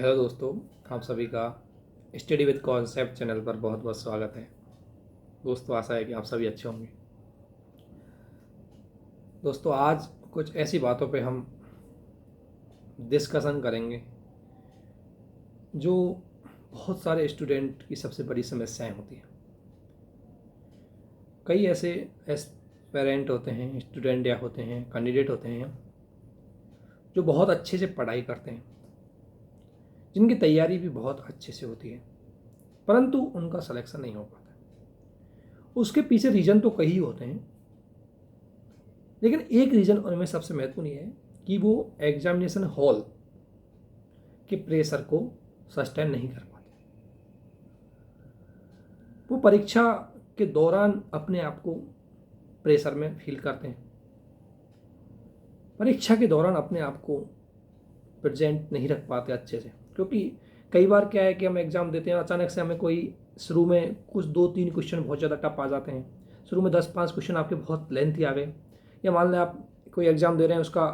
Hello दोस्तों, आप सभी का स्टडी विद कॉन्सेप्ट चैनल पर बहुत बहुत स्वागत है। दोस्तों, आशा है कि आप सभी अच्छे होंगे। दोस्तों, आज कुछ ऐसी बातों पे हम डिस्कशन करेंगे जो बहुत सारे स्टूडेंट की सबसे बड़ी समस्याएं होती हैं। कई ऐसे पेरेंट होते हैं, स्टूडेंट या होते हैं, कैंडिडेट होते हैं जो बहुत अच्छे से पढ़ाई करते हैं, जिनकी तैयारी भी बहुत अच्छे से होती है, परंतु उनका सिलेक्शन नहीं हो पाता। उसके पीछे रीज़न तो कई होते हैं, लेकिन एक रीज़न उनमें सबसे महत्वपूर्ण ये है कि वो एग्जामिनेशन हॉल के प्रेशर को सस्टेन नहीं कर पाते। वो परीक्षा के दौरान अपने आप को प्रेशर में फील करते हैं, परीक्षा के दौरान अपने आप को प्रेजेंट नहीं रख पाते अच्छे से, क्योंकि कई बार क्या है कि हम एग्ज़ाम देते हैं, अचानक से हमें कोई शुरू में कुछ 2-3 क्वेश्चन बहुत ज़्यादा टफ आ जाते हैं। शुरू में 10-5 क्वेश्चन आपके बहुत लेंथी आ गए, या मान लें आप कोई एग्ज़ाम दे रहे हैं, उसका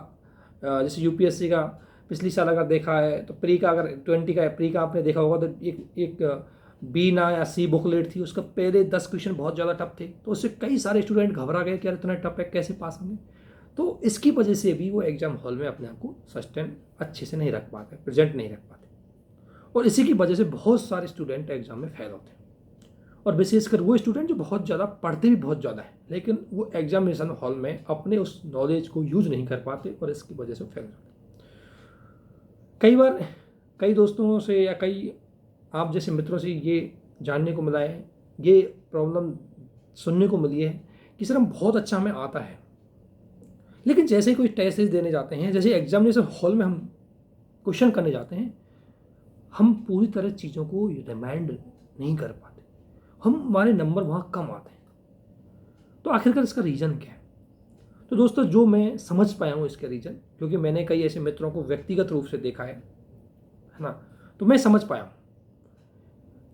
जैसे यूपीएससी का पिछली साल अगर देखा है तो प्री का, अगर 20 का प्री का आपने देखा होगा, तो एक बी ना या सी बुकलेट थी, उसका पहले 10 क्वेश्चन बहुत ज़्यादा टफ थे, तो उससे कई सारे स्टूडेंट घबरा गए कि यार इतना टफ है, कैसे पास होंगे। तो इसकी वजह से भी वो एग्ज़ाम हॉल में अपने आप को सस्टेन अच्छे से नहीं रख पाते, प्रेजेंट नहीं रख पाते, और इसी की वजह से बहुत सारे स्टूडेंट एग्ज़ाम में फेल होते हैं। और विशेषकर वो स्टूडेंट जो बहुत ज़्यादा पढ़ते भी बहुत ज़्यादा है, लेकिन वो एग्जामिनेशन हॉल में अपने उस नॉलेज को यूज नहीं कर पाते, और इसकी वजह से फेल होते हैं। कई बार कई दोस्तों से या कई आप जैसे मित्रों से ये जानने को मिला है, ये प्रॉब्लम सुनने को मिली है कि सर हम बहुत अच्छा हमें आता है, लेकिन जैसे ही कोई टेस्ट देने जाते हैं, जैसे एग्जामिनेशन हॉल में हम क्वेश्चन करने जाते हैं, हम पूरी तरह चीज़ों को रिमाइंड नहीं कर पाते, हमारे नंबर वहाँ कम आते हैं। तो आखिरकार इसका रीज़न क्या है? तो दोस्तों, जो मैं समझ पाया हूँ इसके रीज़न, क्योंकि मैंने कई ऐसे मित्रों को व्यक्तिगत रूप से देखा है ना, तो मैं समझ पाया हूँ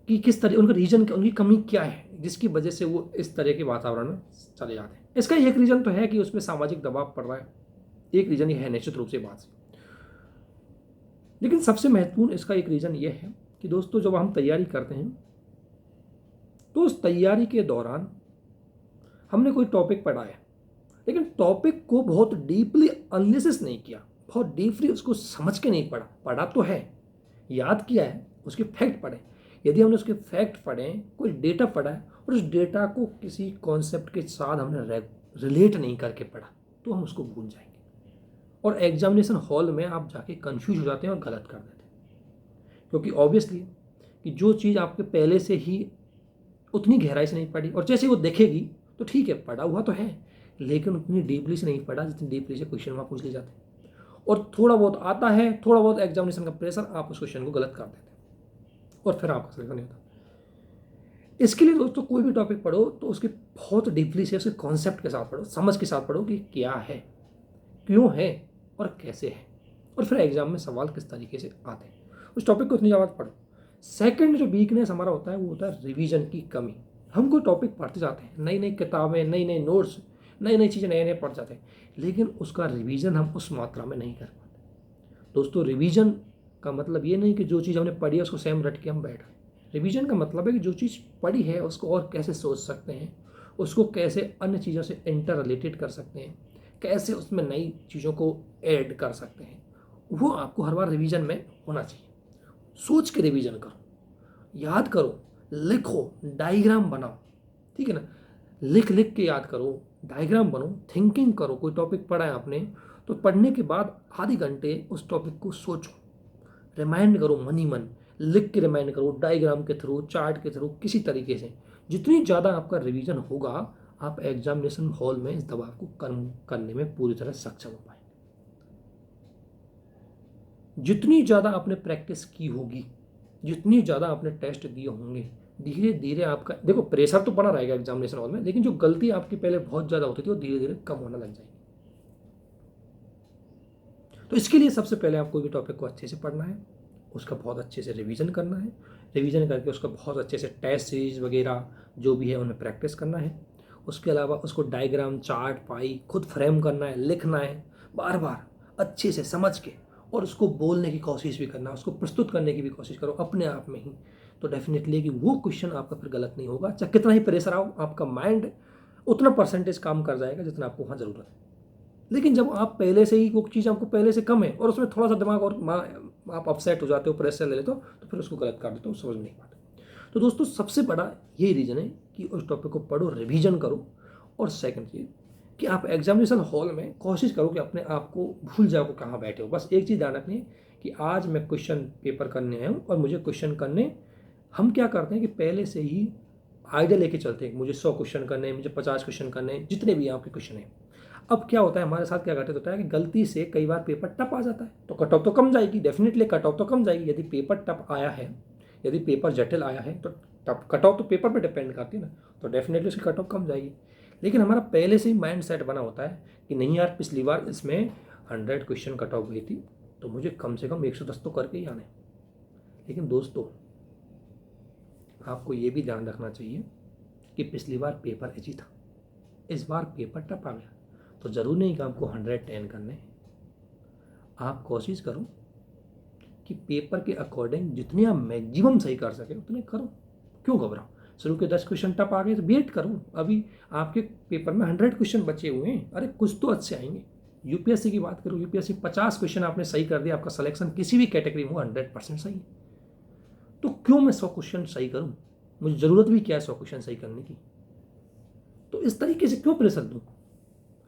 कि किस तरह उनका रीज़न, उनकी कमी क्या है जिसकी वजह से वो इस तरह के वातावरण में चले जाते हैं। इसका एक रीज़न तो है कि उसमें सामाजिक दबाव पड़ रहा है, एक रीज़न ये है निश्चित रूप से बात से। लेकिन सबसे महत्वपूर्ण इसका एक रीज़न ये है कि दोस्तों, जब हम तैयारी करते हैं तो उस तैयारी के दौरान हमने कोई टॉपिक पढ़ा है, लेकिन टॉपिक को बहुत डीपली एनालिसिस नहीं किया, बहुत डीपली उसको समझ के नहीं पढ़ा। पढ़ा तो है, याद किया है, उसके फैक्ट पढ़े। यदि हमने उसके फैक्ट पढ़े, कोई डेटा पढ़ा है, और उस डेटा को किसी कॉन्सेप्ट के साथ हमने रिलेट नहीं करके पढ़ा, तो हम उसको भूल जाएंगे, और एग्जामिनेशन हॉल में आप जाके कंफ्यूज हो जाते हैं और गलत कर देते हैं। क्योंकि ऑब्वियसली कि जो चीज़ आपके पहले से ही उतनी गहराई से नहीं पढ़ी, और जैसे वो देखेगी तो ठीक है, पढ़ा हुआ तो है, लेकिन उतनी डीपली से नहीं पढ़ा जितनी डीपली से क्वेश्चन वहाँ पूछ लिए जाते हैं। और थोड़ा बहुत आता है, थोड़ा बहुत एग्जामिनेशन का प्रेशर, आप उस क्वेश्चन को गलत कर देते हैं, और फिर आपका सिलेक्शन नहीं होता। इसके लिए दोस्तों, कोई भी टॉपिक पढ़ो तो उसके बहुत डीपली से, उसके कॉन्सेप्ट के साथ पढ़ो, समझ के साथ पढ़ो कि क्या है, क्यों है, और कैसे है, और फिर एग्जाम में सवाल किस तरीके से आते हैं, उस टॉपिक को उतनी ज़्यादा पढ़ो। सेकंड जो वीकनेस हमारा होता है, वो होता है रिवीजन की कमी। हम कोई टॉपिक पढ़ते जाते हैं, नई नई किताबें, नई नई नोट्स, नई नई चीज़ें नए नए पढ़ जाते हैं, लेकिन उसका रिवीजन हम उस मात्रा में नहीं कर पाते। दोस्तों, रिवीजन का मतलब ये नहीं कि जो चीज़ हमने पढ़ी है उसको सेम रट के हम बैठ गए। रिवीजन का मतलब है कि जो चीज़ पढ़ी है उसको और कैसे सोच सकते हैं, उसको कैसे अन्य चीज़ों से इंटर रिलेटेड कर सकते हैं, कैसे उसमें नई चीज़ों को ऐड कर सकते हैं, वो आपको हर बार रिवीजन में होना चाहिए। सोच के रिवीजन करो, याद करो, लिखो, डायग्राम बनाओ, ठीक है ना, लिख लिख के याद करो, डायग्राम बनो, थिंकिंग करो। कोई टॉपिक पढ़ा है आपने, तो पढ़ने के बाद आधे घंटे उस टॉपिक को सोचो, रिमाइंड करो, मन ही मन लिख के रिमाइंड करो, डायग्राम के थ्रू, चार्ट के थ्रू, किसी तरीके से। जितनी ज़्यादा आपका रिवीजन होगा, आप एग्जामिनेशन हॉल में इस दबाव को कम करने में पूरी तरह सक्षम हो पाएंगे। जितनी ज़्यादा आपने प्रैक्टिस की होगी, जितनी ज़्यादा आपने टेस्ट दिए होंगे, धीरे धीरे आपका, देखो, प्रेशर तो बना रहेगा एग्जामिनेशन हॉल में, लेकिन जो गलती आपकी पहले बहुत ज़्यादा होती थी वो धीरे धीरे कम होने लग जाएगी। तो इसके लिए सबसे पहले आप कोई भी टॉपिक को अच्छे से पढ़ना है, उसका बहुत अच्छे से रिवीजन करना है, रिवीजन करके उसका बहुत अच्छे से टेस्ट सीरीज वगैरह जो भी है उनमें प्रैक्टिस करना है। उसके अलावा उसको डायग्राम, चार्ट, पाई खुद फ्रेम करना है, लिखना है बार बार अच्छे से समझ के, और उसको बोलने की कोशिश भी करना, उसको प्रस्तुत करने की भी कोशिश करो अपने आप में ही, तो डेफिनेटली कि वो क्वेश्चन आपका फिर गलत नहीं होगा। चाहे कितना ही प्रेशर आओ, आपका माइंड उतना परसेंटेज काम कर जाएगा जितना आपको वहाँ ज़रूरत है। लेकिन जब आप पहले से ही वो चीज़ आपको पहले से कम है और उसमें थोड़ा सा दिमाग और आप अपसेट हो जाते हो, प्रेशर ले लेते हो, तो फिर उसको गलत कर देते हो, समझ नहीं पाते। तो दोस्तों सबसे बड़ा यही रीज़न है कि उस टॉपिक को पढ़ो, रिवीजन करो। और सेकंड चीज़ कि आप एग्जामिनेशन हॉल में कोशिश करो कि अपने आप को भूल जाओ कि कहाँ बैठे हो। बस एक चीज़ ध्यान रखनी है कि आज मैं क्वेश्चन पेपर करने आया हूँ और मुझे क्वेश्चन करने, हम क्या करते हैं कि पहले से ही आइडिया लेके चलते हैं, मुझे 100 क्वेश्चन करने हैं, मुझे 50 क्वेश्चन करने हैं, जितने भी आपके क्वेश्चन हैं। अब क्या होता है हमारे साथ, क्या घटित होता है कि गलती से कई बार पेपर टफ आ जाता है, तो कट ऑफ तो कम जाएगी, डेफिनेटली कट ऑफ तो कम जाएगी। यदि पेपर टफ आया है, यदि पेपर जटिल आया है, तो टफ कट ऑफ तो पेपर पे डिपेंड करती है ना, तो डेफिनेटली उसकी कट ऑफ कम जाएगी। लेकिन हमारा पहले से ही माइंड सेट बना होता है कि नहीं यार, पिछली बार इसमें 100 क्वेश्चन कट ऑफ गई थी, तो मुझे कम से कम 110 तो करके ही आने। लेकिन दोस्तों आपको ये भी ध्यान रखना चाहिए कि पिछली बार पेपर ऐसी था, इस बार पेपर टफ आ गया, तो ज़रूर नहीं कि आपको 110 करने। आप कोशिश करो कि पेपर के अकॉर्डिंग जितने आप मैक्सिमम सही कर सके उतने करो। क्यों घबराओ? शुरू के 10 क्वेश्चन टफ आ गए तो वेट करो, अभी आपके पेपर में 100 क्वेश्चन बचे हुए हैं, अरे कुछ तो अच्छे आएंगे। यूपीएससी की बात करो, यूपीएससी 50 क्वेश्चन आपने सही कर दिया, आपका सिलेक्शन किसी भी कैटेगरी में 100% सही है, तो क्यों मैं 100 क्वेश्चन सही करूं? मुझे ज़रूरत भी क्या है 100 क्वेश्चन सही करने की? तो इस तरीके से क्यों प्रेशर दूं?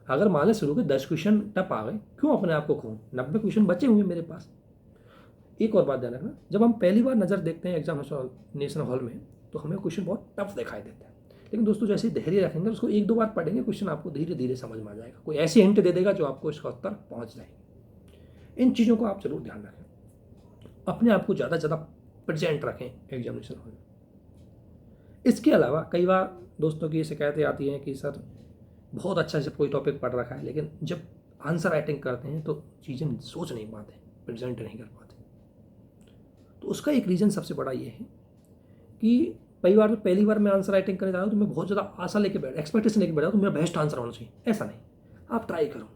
अगर मान लें शुरू के 10 क्वेश्चन टफ आ गए, क्यों अपने आप को खोऊं? 90 क्वेश्चन बचे हुए मेरे पास। एक और बात ध्यान रखना, जब हम पहली बार नज़र देखते हैं एग्जामिनेशन हॉल में, तो हमें क्वेश्चन बहुत टफ दिखाई देता है। लेकिन दोस्तों जैसे धैर्य रखेंगे, उसको 1-2 बार पढ़ेंगे, क्वेश्चन आपको धीरे धीरे समझ में आ जाएगा। कोई ऐसी हिंट दे देगा जो आपको इसका उत्तर पहुंच जाएगी। इन चीज़ों को आप जरूर ध्यान रखें, अपने आप को ज़्यादा से ज़्यादा प्रेजेंट रखें एग्जामिनेशन हॉल में। इसके अलावा कई बार दोस्तों की शिकायतें आती हैं कि सर बहुत अच्छा से कोई टॉपिक पढ़ रखा है, लेकिन जब आंसर राइटिंग करते हैं तो चीज़ें सोच नहीं पाते, प्रेजेंट नहीं कर पाते। तो उसका एक रीज़न सबसे बड़ा ये है कि कई बार तो पहली बार मैं आंसर राइटिंग करने जा रहा हूँ तो मैं बहुत ज़्यादा आशा लेके बैठ, एक्सपेक्टेशन लेके बैठा हूँ तो मेरा बेस्ट आंसर होना चाहिए। ऐसा नहीं, आप ट्राई करो,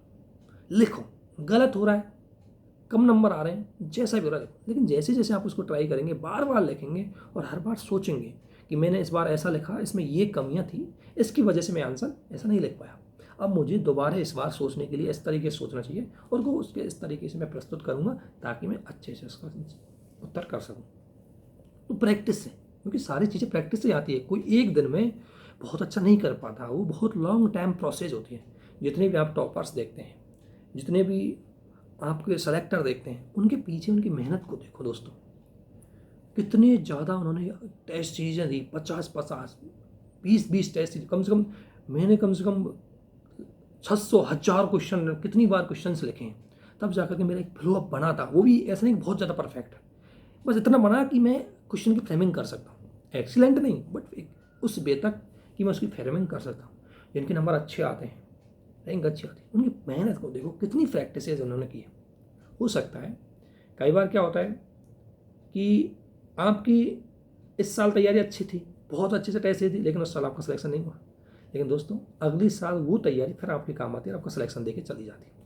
लिखो, गलत हो रहा है, कम नंबर आ रहे हैं, जैसा भी हो रहा है, लेकिन जैसे जैसे आप उसको ट्राई करेंगे, बार बार लिखेंगे और हर बार सोचेंगे कि मैंने इस बार ऐसा लिखा, इसमें ये कमियां थी, इसकी वजह से मैं आंसर ऐसा नहीं लिख पाया, अब मुझे दोबारा इस बार सोचने के लिए इस तरीके से सोचना चाहिए और वो उसके इस तरीके से मैं प्रस्तुत करूँगा ताकि मैं अच्छे से उसका उत्तर कर सकूँ। तो प्रैक्टिस से, क्योंकि सारी चीज़ें प्रैक्टिस से आती है। कोई एक दिन में बहुत अच्छा नहीं कर पाता, वो बहुत लॉन्ग टाइम प्रोसेस होती है। जितने भी आप टॉपर्स देखते हैं, जितने भी आपके सेलेक्टर देखते हैं, उनके पीछे उनकी मेहनत को देखो दोस्तों, कितने ज़्यादा उन्होंने टेस्ट चीज़ें दी, 50-50, 20-20 टेस्ट, कम से कम मैंने कम से कम 600-1000 क्वेश्चन, कितनी बार क्वेश्चन लिखे हैं, तब जाकर के मेरा एक फ्लो अप बना था। वो भी ऐसा नहीं बहुत ज़्यादा परफेक्ट है, बस इतना बना कि मैं क्वेश्चन की फ्रेमिंग कर सकता हूँ। एक्सीलेंट नहीं, बट उस बेतक कि मैं उसकी फ्रेमिंग कर सकता हूँ। जिनके नंबर अच्छे आते हैं, रैंक अच्छी आती है, उनकी मेहनत को देखो, कितनी प्रैक्टिसेज उन्होंने की है। हो सकता है कई बार क्या होता है कि आपकी इस साल तैयारी अच्छी थी, बहुत अच्छे से टेस्ट थी, लेकिन उस साल आपका सिलेक्शन नहीं हुआ, लेकिन दोस्तों अगली साल वो तैयारी फिर आपके काम आती है, आपका सिलेक्शन देके चली जाती है।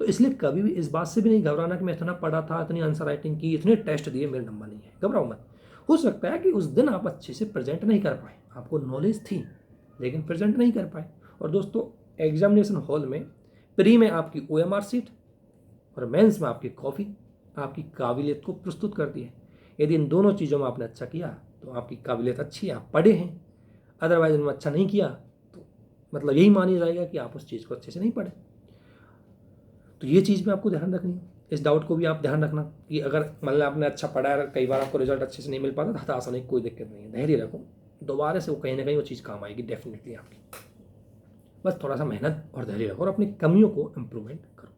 तो इसलिए कभी भी इस बात से भी नहीं घबराना कि मैं इतना पढ़ा था, इतनी आंसर राइटिंग की, इतने टेस्ट दिए, मेरे नंबर नहीं है, घबराओ मत। हो सकता है कि उस दिन आप अच्छे से प्रेजेंट नहीं कर पाए, आपको नॉलेज थी लेकिन प्रेजेंट नहीं कर पाए। और दोस्तों एग्जामिनेशन हॉल में प्री में आपकी OMR सीट और मेंस में आपकी कॉफ़ी आपकी काबिलियत को प्रस्तुत करती है। यदि इन दोनों चीज़ों में आपने अच्छा किया तो आपकी काबिलियत अच्छी है, आप पढ़े हैं। अदरवाइज इनमें अच्छा नहीं किया तो मतलब यही मानी जाएगा कि आप उस चीज़ को अच्छे से नहीं पढ़े। तो ये चीज़ भी आपको ध्यान रखनी है। इस डाउट को भी आप ध्यान रखना कि अगर मतलब आपने अच्छा पढ़ा है, कई बार आपको रिजल्ट अच्छे से नहीं मिल पाता तो हताश होने की कोई दिक्कत नहीं है, धैर्य रखो, दोबारा से वो कहीं ना कहीं वो चीज़ काम आएगी डेफिनेटली आपकी। बस थोड़ा सा मेहनत और धैर्य रखो और अपनी कमियों को इम्प्रूवमेंट करो।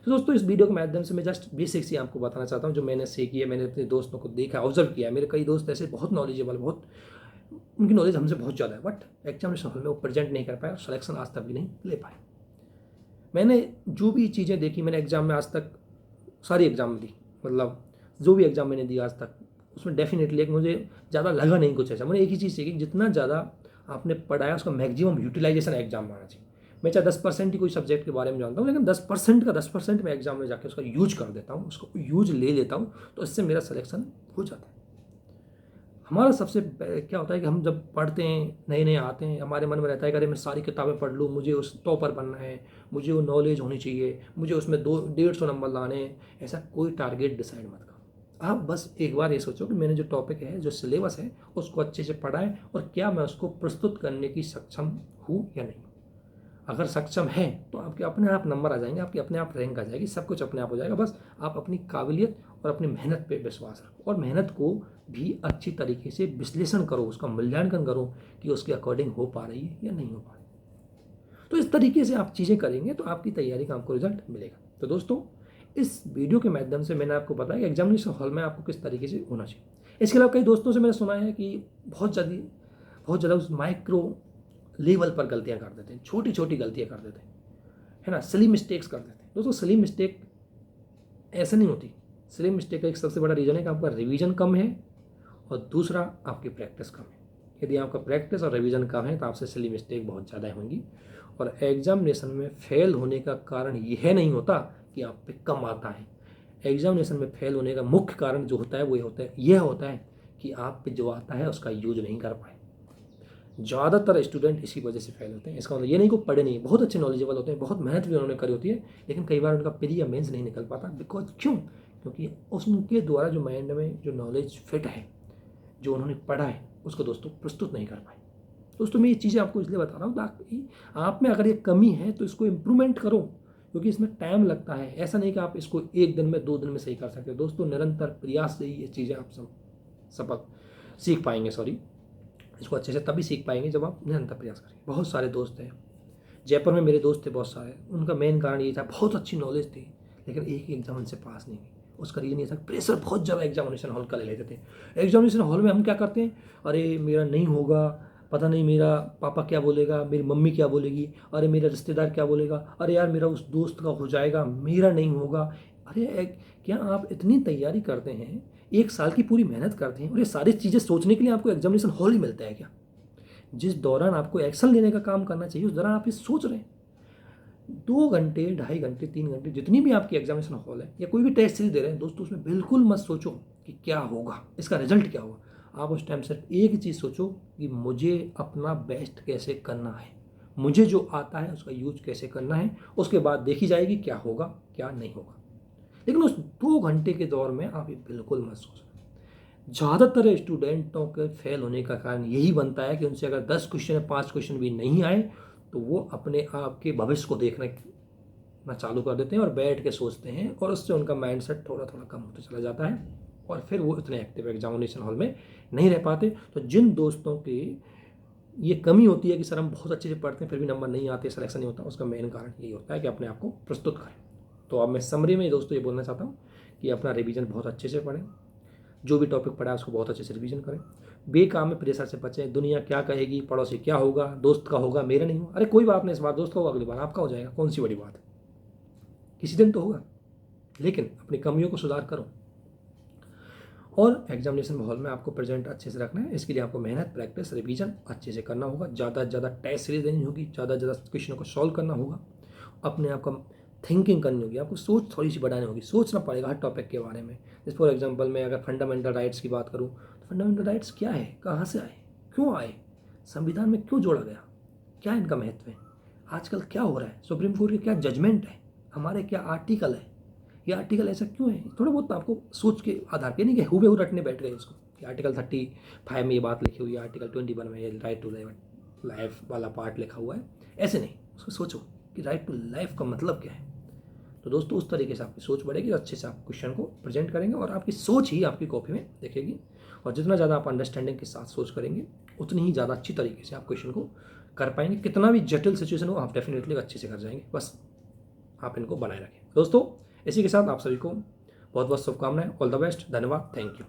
तो दोस्तों इस वीडियो के माध्यम से मैं जस्ट बेसिक्स ही आपको बताना चाहता हूँ जो मैंने सीखी है, मैंने अपने दोस्तों को देखा, ऑब्जर्व किया। मेरे कई दोस्त ऐसे बहुत नॉलेजेबल, बहुत उनकी नॉलेज हमसे बहुत ज़्यादा है, बट एग्जामिनेशन हॉल में वो प्रेजेंट नहीं कर पाए और सिलेक्शन आज तक भी नहीं ले पाए। मैंने जो भी चीज़ें देखी, मैंने एग्ज़ाम में आज तक सारी एग्ज़ाम दी, मतलब जो भी एग्ज़ाम मैंने दिया आज तक, उसमें डेफिनेटली एक मुझे ज़्यादा लगा नहीं कुछ ऐसा। मैंने एक ही चीज़ सीखी, जितना ज़्यादा आपने पढ़ाया उसका मैक्सिमम यूटिलाइजेशन एग्जाम में आना चाहिए। मैं चाहे 10% ही कोई सब्जेक्ट के बारे में जानता हूँ, लेकिन 10% का 10% मैं एग्जाम में जाके उसका यूज कर देता हूँ, उसको यूज ले लेता हूँ, तो इससे मेरा सिलेक्शन हो जाता है। हमारा सबसे क्या होता है कि हम जब पढ़ते हैं, नए नए आते हैं, हमारे मन में रहता है कि अरे मैं सारी किताबें पढ़ लूँ, मुझे उस टॉपर बनना है, मुझे वो नॉलेज होनी चाहिए, मुझे उसमें 150 नंबर लाने हैं। ऐसा कोई टारगेट डिसाइड मत करो। आप बस एक बार ये सोचो कि मैंने जो टॉपिक है, जो सिलेबस है, उसको अच्छे से पढ़ा है और क्या मैं उसको प्रस्तुत करने की सक्षम हूँ या नहीं। अगर सक्षम है तो आपके अपने आप नंबर आ जाएंगे, आपकी अपने आप रैंक आ जाएगी, सब कुछ अपने आप हो जाएगा। बस आप अपनी काबिलियत और अपनी मेहनत पे विश्वास रखो और मेहनत को भी अच्छी तरीके से विश्लेषण करो, उसका मूल्यांकन करो कि उसके अकॉर्डिंग हो पा रही है या नहीं हो पा रही। तो इस तरीके से आप चीज़ें करेंगे तो आपकी तैयारी का आपको रिजल्ट मिलेगा। तो दोस्तों, इस वीडियो के माध्यम से मैंने आपको बताया कि एग्जामिनेशन हॉल में आपको किस तरीके से होना चाहिए। इसके अलावा कई दोस्तों से मैंने सुना है कि बहुत ज़्यादा उस माइक्रो लेवल पर गलतियां कर देते हैं, छोटी छोटी गलतियां कर देते हैं, है ना, सिली मिस्टेक्स कर देते हैं। दोस्तों, सिली मिस्टेक ऐसे नहीं होती। सिली मिस्टेक का एक सबसे बड़ा रीज़न है कि आपका रिवीजन कम है और दूसरा आपकी प्रैक्टिस कम है। यदि आपका प्रैक्टिस और रिवीजन कम है तो आपसे सिली मिस्टेक बहुत ज़्यादा होंगी और एग्जामिनेशन में फेल होने का कारण यह नहीं होता कि आप पे कम आता है। एग्जामिनेशन में फेल होने का मुख्य कारण जो होता है वो यह होता है कि आप पे जो आता है उसका यूज नहीं कर पाए। ज़्यादातर स्टूडेंट इसी वजह से फेल होते हैं। इसका मतलब ये नहीं को पढ़े नहीं, बहुत अच्छे नॉलेजेबल होते हैं, बहुत मेहनत भी उन्होंने करी होती है, लेकिन कई बार उनका प्री या मेंस नहीं निकल पाता। बिकॉज क्यों? क्योंकि उनके द्वारा जो माइंड में जो नॉलेज फिट है, जो उन्होंने पढ़ा है, उसको दोस्तों प्रस्तुत नहीं कर पाए। दोस्तों, मैं ये चीज़ें आपको इसलिए बता रहा हूँ ताकि आप में अगर ये कमी है तो इसको इम्प्रूवमेंट करो, क्योंकि इसमें टाइम लगता है। ऐसा नहीं कि आप इसको 1 दिन में 2 दिन में सही कर सकते हो। दोस्तों, निरंतर प्रयास से ही ये चीज़ें आप सबक सीख पाएंगे। इसको अच्छे से तभी सीख पाएंगे जब आप निरंतर प्रयास करेंगे। बहुत सारे दोस्त हैं, जयपुर में मेरे दोस्त थे बहुत सारे, उनका मेन कारण ये था, बहुत अच्छी नॉलेज थी लेकिन एक एग्जाम से पास नहीं हुई। उसका रीज़न ये था, प्रेशर बहुत ज़्यादा एग्जामिनेशन हॉल का ले लेते थे। एग्जामिनेशन हॉल में हम क्या करते हैं, अरे मेरा नहीं होगा, पता नहीं मेरा पापा क्या बोलेगा, मेरी मम्मी क्या बोलेगी, अरे मेरा रिश्तेदार क्या बोलेगा, अरे यार मेरा उस दोस्त का हो जाएगा, मेरा नहीं होगा। अरे क्या आप इतनी तैयारी करते हैं, 1 साल की पूरी मेहनत करते हैं और ये सारी चीज़ें सोचने के लिए आपको एग्जामिनेशन हॉल ही मिलता है क्या? जिस दौरान आपको एक्शन लेने का काम करना चाहिए उस दौरान आप ये सोच रहे हैं। 2 घंटे, 2.5 घंटे, 3 घंटे, जितनी भी आपकी एग्जामिनेशन हॉल है या कोई भी टेस्ट सीरीज दे रहे हैं दोस्तों, उसमें बिल्कुल मत सोचो कि क्या होगा, इसका रिजल्ट क्या होगा। आप उस टाइम सिर्फ एक ही चीज़ सोचो कि मुझे अपना बेस्ट कैसे करना है, मुझे जो आता है उसका यूज कैसे करना है। उसके बाद देखी जाएगी क्या होगा क्या नहीं होगा। लेकिन उस 2 घंटे के दौर में आप ये बिल्कुल मत सोचो। ज़्यादातर स्टूडेंटों के फेल होने का कारण यही बनता है कि उनसे अगर 10 क्वेश्चन या 5 क्वेश्चन भी नहीं आए तो वो अपने आप के भविष्य को देखना चालू कर देते हैं और बैठ के सोचते हैं और उससे उनका माइंड सेट थोड़ा थोड़ा कम होता चला जाता है और फिर वो इतने एक्टिव एग्जामिनेशन हॉल में नहीं रह पाते। तो जिन दोस्तों की ये कमी होती है कि सर हम बहुत अच्छे से पढ़ते हैं फिर भी नंबर नहीं आते, सिलेक्शन नहीं होता, उसका मेन कारण यही होता है कि अपने आप को प्रस्तुत करें। तो अब मैं समरी में दोस्तों ये बोलना चाहता हूँ कि अपना रिवीजन बहुत अच्छे से पढ़ें, जो भी टॉपिक पढ़ा है उसको बहुत अच्छे से रिवीजन करें, बेकाम में प्रेशर से बचें। दुनिया क्या कहेगी, पड़ोसी क्या होगा, दोस्त का होगा, मेरा नहीं होगा, अरे कोई बात नहीं, इस बार दोस्त का होगा, अगली बार आपका हो जाएगा, कौन सी बड़ी बात है, किसी दिन तो होगा। लेकिन अपनी कमियों को सुधार करो और एग्जामिनेशन हॉल में आपको प्रेजेंट अच्छे से रखना है। इसके लिए आपको मेहनत, प्रैक्टिस, रिवीजन अच्छे से करना होगा, ज़्यादा से ज़्यादा टेस्ट सीरीज देनी होगी, ज़्यादा से ज़्यादा क्वेश्चनों को सॉल्व करना होगा, अपने आप का थिंकिंग करनी होगी, आपको सोच थोड़ी सी बढ़ानी होगी, सोचना पड़ेगा हर टॉपिक के बारे में। जैसे फॉर एग्जांपल मैं अगर फंडामेंटल राइट्स की बात करूं तो फंडामेंटल राइट्स क्या है, कहाँ से आए, क्यों आए, संविधान में क्यों जोड़ा गया, क्या इनका महत्व है, आजकल क्या हो रहा है, सुप्रीम कोर्ट की क्या जजमेंट है, हमारे क्या आर्टिकल है, ये आर्टिकल ऐसा क्यों है। थोड़ा बहुत आपको सोच के आधार पर, नहीं कि हुबेहू रटने बैठ गए इसको कि आर्टिकल 35 में ये बात लिखी हुई है, आर्टिकल 21 में ये राइट टू लाइफ वाला पार्ट लिखा हुआ है, ऐसे नहीं, उसको सोचो कि राइट टू लाइफ का मतलब क्या है। तो दोस्तों, उस तरीके से आपकी सोच बढ़ेगी, अच्छे से आप क्वेश्चन को प्रेजेंट करेंगे और आपकी सोच ही आपकी कॉपी में दिखेगी। और जितना ज़्यादा आप अंडरस्टैंडिंग के साथ सोच करेंगे उतनी ही ज़्यादा अच्छी तरीके से आप क्वेश्चन को कर पाएंगे। कितना भी जटिल सिचुएशन हो आप डेफिनेटली अच्छे से कर जाएंगे, बस आप इनको बनाए रखें। दोस्तों, इसी के साथ आप सभी को बहुत बहुत शुभकामनाएं, ऑल द बेस्ट, धन्यवाद, थैंक यू।